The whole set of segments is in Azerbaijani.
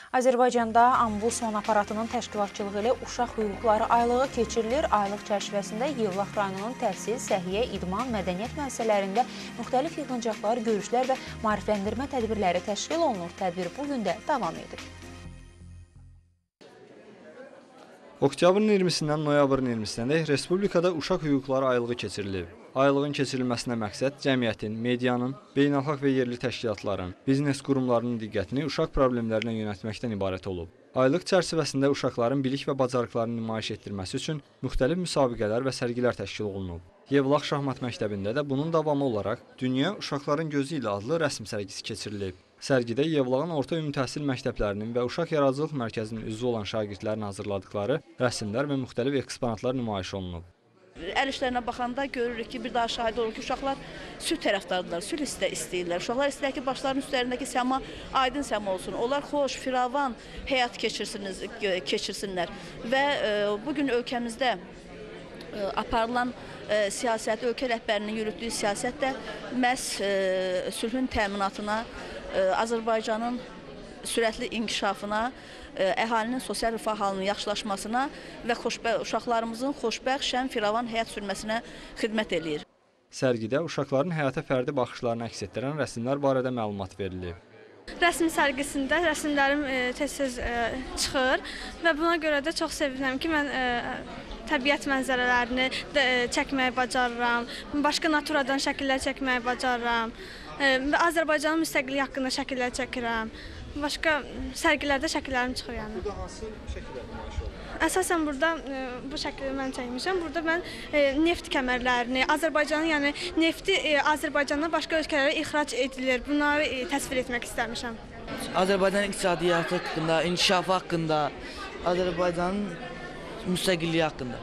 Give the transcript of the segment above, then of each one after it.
Azərbaycanda Ambulson aparatının təşkilatçılığı ilə uşaq hüquqları aylığı keçirilir. Aylıq çərçivəsində Yevlax rayonunun təhsil, səhiyyə, idman, mədəniyyət müəssisələrində müxtəlif yığıncaqlar, görüşlər və maarifləndirmə tədbirləri təşkil olunur. Tədbir bugün də davam edir. Oktyabrın 20-dən noyabrın 20-sənədək Respublikada uşaq hüquqları aylığı keçirilib. Aylığın keçirilməsinə məqsəd cəmiyyətin, medianın, beynəlxalq və yerli təşkilatların, biznes qurumlarının diqqətini uşaq problemlərinə yönəltməkdən ibarət olub. Aylıq çərçivəsində uşaqların bilik və bacarıqlarını nümayiş etdirməsi üçün müxtəlif müsabiqələr və sərgilər təşkil olunub. Yevlax Şahmat Məktəbində də bunun davamı olaraq Dünya Uşaqların Gözü ilə adlı rəsm sərgisi keçirilib. Sərgidə Yevlaxın orta ümumi təhsil məktəblərinin və Uşaq Yaradıcılıq Mərkəzinin üzvü olan şagirdlərin hazırladıkları rəsmlər və müxtəlif eksponatlar nümayiş olunub. Əl işlərinə baxanda görürük ki, bir daha şahid olur ki, uşaqlar sülh tərəfdardırlar, sülh istəyirlər. Uşaqlar istəyir ki, başlarının üstlərindəki səma aydın səma olsun. Onlar xoş, firavan həyat keçirsinlər. Və bugün ölkəmizdə aparılan siyasət, ölkə rəhbərinin yürütdüyü siyasət də məhz sülhün təminatına, Azərbaycanın sürətli inkişafına, əhalinin sosial rifah halının yaxşılaşmasına və uşaqlarımızın xoşbəxt, şən, firavan həyat sürməsinə xidmət eləyir. Sərgidə uşaqların həyata fərdi baxışlarını əks etdirən rəsmlər barədə məlumat verilib. Rəsm sərgisində rəsmlərim tez-tez çıxır və buna görə də çox sevinirəm ki, mən təbiət mənzərələrini çəkməyi bacarıram, başqa naturadan şəkillər çəkməyi bacarıram və Azərbaycanın müstəqilliyi haqqında şəkillər çəkirəm. Başqa sərgilərdə şəkillərim çıxır yəni. Burada hansı şəkillər nümayiş olunur? Əsasən burada bu şəkili mən çəkmişəm. Burada mən neft kəmərlərini, Azərbaycanın, yəni nefti Azərbaycandan başqa ölkələrə ixrac edilir. Bunları təsvir etmək istəmişəm. Azərbaycanın iqtisadiyyatı haqqında, inkişafı haqqında, Azərbaycanın müstəqilliyi haqqında.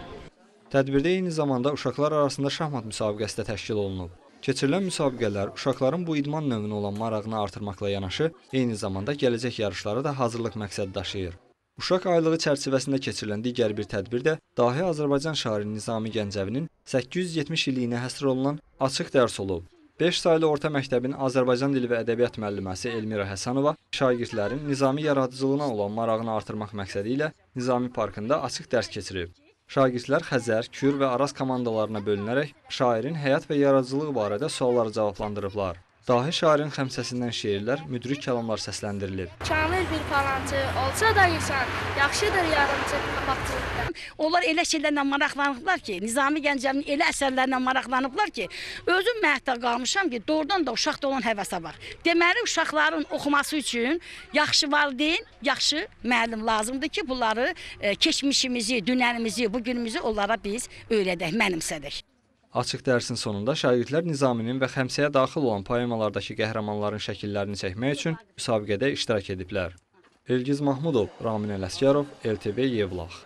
Tədbirdə eyni zamanda uşaqlar arasında şahmat müsabiqəsi də təşkil olunub. Keçirilən müsabiqələr uşaqların bu idman növünə olan marağını artırmaqla yanaşı, eyni zamanda gələcək yarışlara da hazırlıq məqsədi daşıyır. Uşaq aylığı çərçivəsində keçirilən digər bir tədbir də dahi Azərbaycan şairi Nizami Gəncəvinin 870 illiyinə həsr olunan açıq dərs olub. 5 saylı orta məktəbin Azərbaycan dili və ədəbiyyat müəlliməsi Elmira Həsənova şagirdlərin Nizami yaradıcılığına olan marağını artırmaq məqsədi ilə Nizami Parkında açıq dərs keçirib. Şagirdlər Xəzər, Kür və Araz komandalarına bölünərək şairin həyat və yaradıcılığı barədə sualları cavablandırıblar. Dahi şairin xəmsəsindən şeirlər, müdrik kəlamlar səsləndirilib. Kamil bir falançı olsa da insan, yaxşıdır yarımçı papaqçılıqdan. Onlar elə şeylərlə maraqlanıblar ki, Nizami Gəncəvinin elə əsərlərlə maraqlanıblar ki, özüm məhətdə qalmışam ki, doğrudan da uşaqda olan həvəsə var. Deməli, uşaqların oxuması üçün yaxşı valideyn, yaxşı müəllim lazımdır ki, bunları keçmişimizi, dünənimizi, bugünümüzü onlara biz öyrədək, mənimsədək. Açıq dərsin sonunda şagirdlər Nizaminin və xəmsəyə daxil olan poemalardakı qəhrəmanların şəkillərini çəkmək üçün müsabiqədə iştirak ediblər. Elgiz Mahmudov, Ramin Ələsgərov, LTV Yevlax.